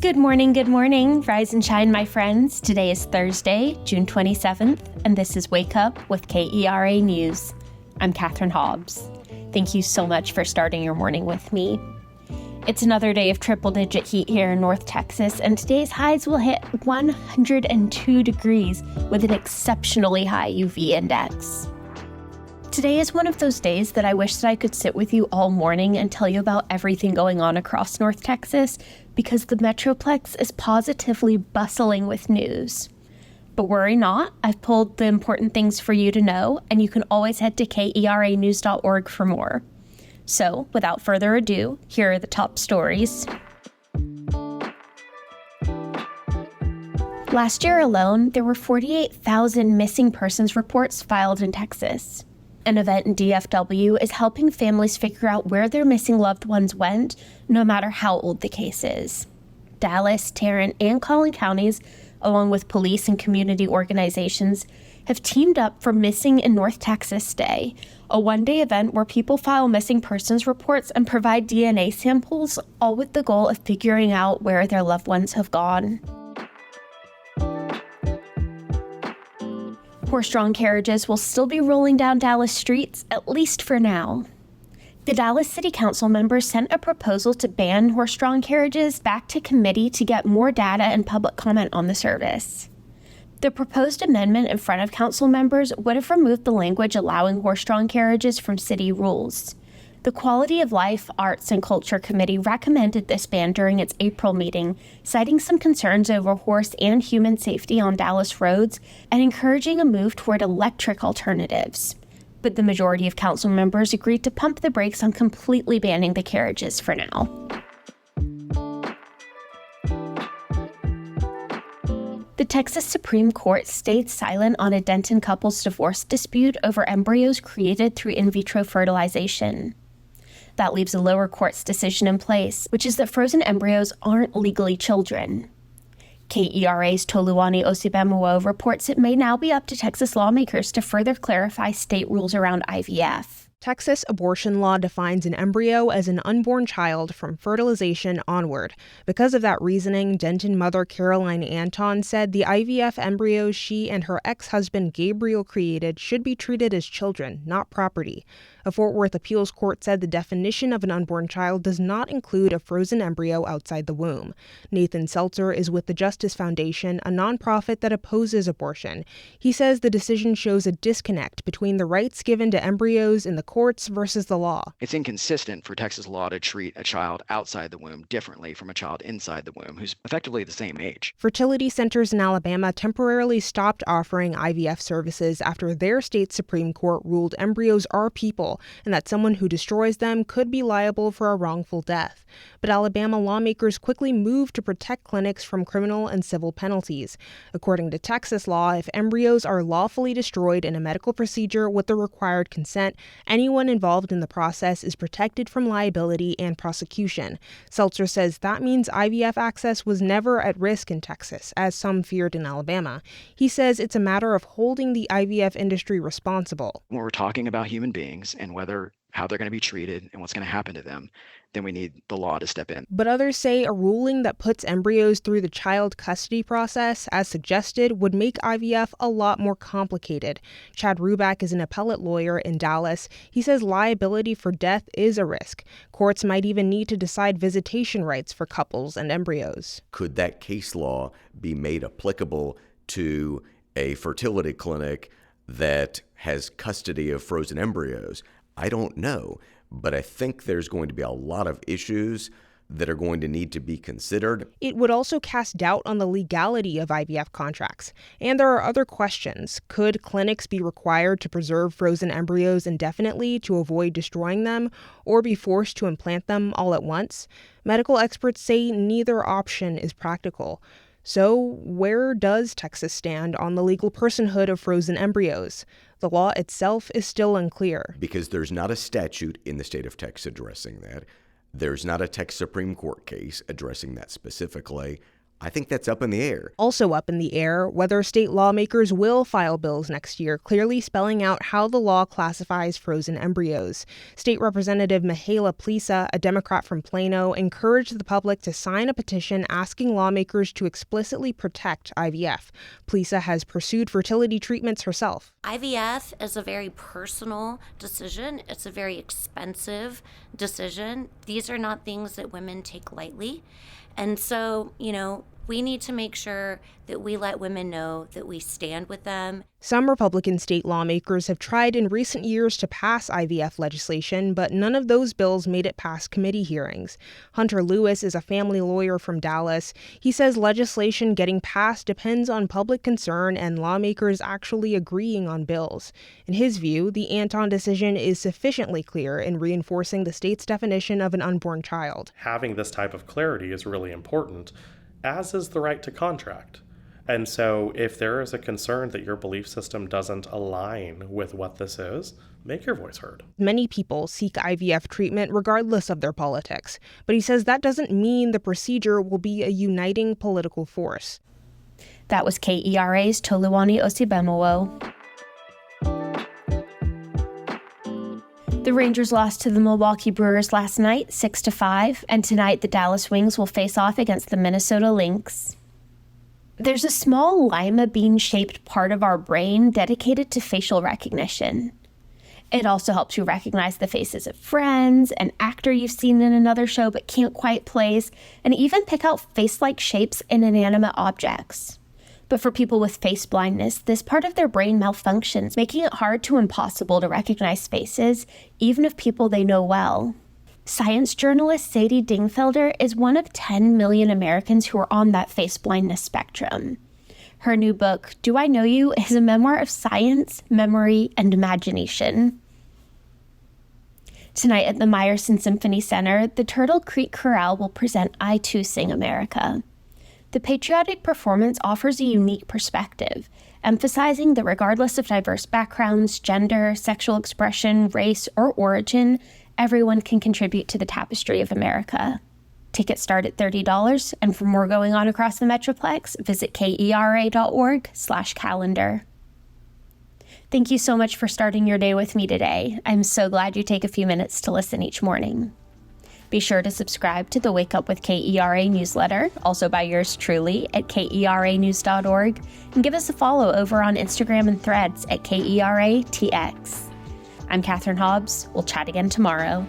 Good morning. Rise and shine, my friends. Today is Thursday, June 27th, and this is Wake Up with KERA News. I'm Katherine Hobbs. Thank you so much for starting your morning with me. It's another day of triple-digit heat here in North Texas, and today's highs will hit 102 degrees with an exceptionally high UV index. Today is one of those days that I wish that I could sit with you all morning and tell you about everything going on across North Texas, because the Metroplex is positively bustling with news. But worry not, I've pulled the important things for you to know, and you can always head to keranews.org for more. So, without further ado, here are the top stories. Last year alone, there were 48,000 missing persons reports filed in Texas. An event in DFW is helping families figure out where their missing loved ones went, no matter how old the case is. Dallas, Tarrant, and Collin counties, along with police and community organizations, have teamed up for Missing in North Texas Day, a one-day event where people file missing persons reports and provide DNA samples, all with the goal of figuring out where their loved ones have gone. Horse-drawn carriages will still be rolling down Dallas streets, at least for now. The Dallas City Council members sent a proposal to ban horse-drawn carriages back to committee to get more data and public comment on the service. The proposed amendment in front of council members would have removed the language allowing horse-drawn carriages from city rules. The Quality of Life, Arts, and Culture Committee recommended this ban during its April meeting, citing some concerns over horse and human safety on Dallas roads and encouraging a move toward electric alternatives. But the majority of council members agreed to pump the brakes on completely banning the carriages for now. The Texas Supreme Court stayed silent on a Denton couple's divorce dispute over embryos created through in vitro fertilization. That leaves a lower court's decision in place, which is that frozen embryos aren't legally children. KERA's Toluwani Osibemuwo reports it may now be up to Texas lawmakers to further clarify state rules around IVF. Texas abortion law defines an embryo as an unborn child from fertilization onward. Because of that reasoning, Denton mother Caroline Anton said the IVF embryos she and her ex-husband Gabriel created should be treated as children, not property. A Fort Worth appeals court said the definition of an unborn child does not include a frozen embryo outside the womb. Nathan Seltzer is with the Justice Foundation, a nonprofit that opposes abortion. He says the decision shows a disconnect between the rights given to embryos in the courts versus the law. It's inconsistent for Texas law to treat a child outside the womb differently from a child inside the womb who's effectively the same age. Fertility centers in Alabama temporarily stopped offering IVF services after their state Supreme Court ruled embryos are people and that someone who destroys them could be liable for a wrongful death. But Alabama lawmakers quickly moved to protect clinics from criminal and civil penalties. According to Texas law, if embryos are lawfully destroyed in a medical procedure with the required consent, anyone involved in the process is protected from liability and prosecution. Seltzer says that means IVF access was never at risk in Texas, as some feared in Alabama. He says it's a matter of holding the IVF industry responsible. When we're talking about human beings and how they're going to be treated and what's going to happen to them, then we need the law to step in. But others say a ruling that puts embryos through the child custody process, as suggested, would make IVF a lot more complicated. Chad Ruback is an appellate lawyer in Dallas. He says liability for death is a risk. Courts might even need to decide visitation rights for couples and embryos. Could that case law be made applicable to a fertility clinic that has custody of frozen embryos? I don't know, but I think there's going to be a lot of issues that are going to need to be considered. It would also cast doubt on the legality of IVF contracts. And there are other questions. Could clinics be required to preserve frozen embryos indefinitely to avoid destroying them, or be forced to implant them all at once? Medical experts say neither option is practical. So where does Texas stand on the legal personhood of frozen embryos? The law itself is still unclear. Because there's not a statute in the state of Texas addressing that. There's not a Texas Supreme Court case addressing that specifically. I think that's up in the air. Also up in the air, whether state lawmakers will file bills next year, clearly spelling out how the law classifies frozen embryos. State Representative Mihaela Plisa, a Democrat from Plano, encouraged the public to sign a petition asking lawmakers to explicitly protect IVF. Plisa has pursued fertility treatments herself. IVF is a very personal decision. It's a very expensive decision. These are not things that women take lightly. And so, we need to make sure that we let women know that we stand with them. Some Republican state lawmakers have tried in recent years to pass IVF legislation, but none of those bills made it past committee hearings. Hunter Lewis is a family lawyer from Dallas. He says legislation getting passed depends on public concern and lawmakers actually agreeing on bills. In his view, the Anton decision is sufficiently clear in reinforcing the state's definition of an unborn child. Having this type of clarity is really important, as is the right to contract. And so if there is a concern that your belief system doesn't align with what this is, make your voice heard. Many people seek IVF treatment regardless of their politics, but he says that doesn't mean the procedure will be a uniting political force. That was KERA's Toluwani Osibemowo. The Rangers lost to the Milwaukee Brewers last night, 6-5, and tonight the Dallas Wings will face off against the Minnesota Lynx. There's a small lima bean-shaped part of our brain dedicated to facial recognition. It also helps you recognize the faces of friends, an actor you've seen in another show but can't quite place, and even pick out face-like shapes in inanimate objects. But for people with face blindness, this part of their brain malfunctions, making it hard to impossible to recognize faces, even of people they know well. Science journalist Sadie Dingfelder is one of 10 million Americans who are on that face blindness spectrum. Her new book, Do I Know You?, is a memoir of science, memory, and imagination. Tonight at the Meyerson Symphony Center, the Turtle Creek Chorale will present I Too Sing America. The patriotic performance offers a unique perspective, emphasizing that regardless of diverse backgrounds, gender, sexual expression, race, or origin, everyone can contribute to the tapestry of America. Tickets start at $30, and for more going on across the Metroplex, visit kera.org/calendar. Thank you so much for starting your day with me today. I'm so glad you take a few minutes to listen each morning. Be sure to subscribe to the Wake Up with KERA newsletter, also by yours truly, at KERAnews.org, and give us a follow over on Instagram and Threads at KERATX. I'm Katherine Hobbs. We'll chat again tomorrow.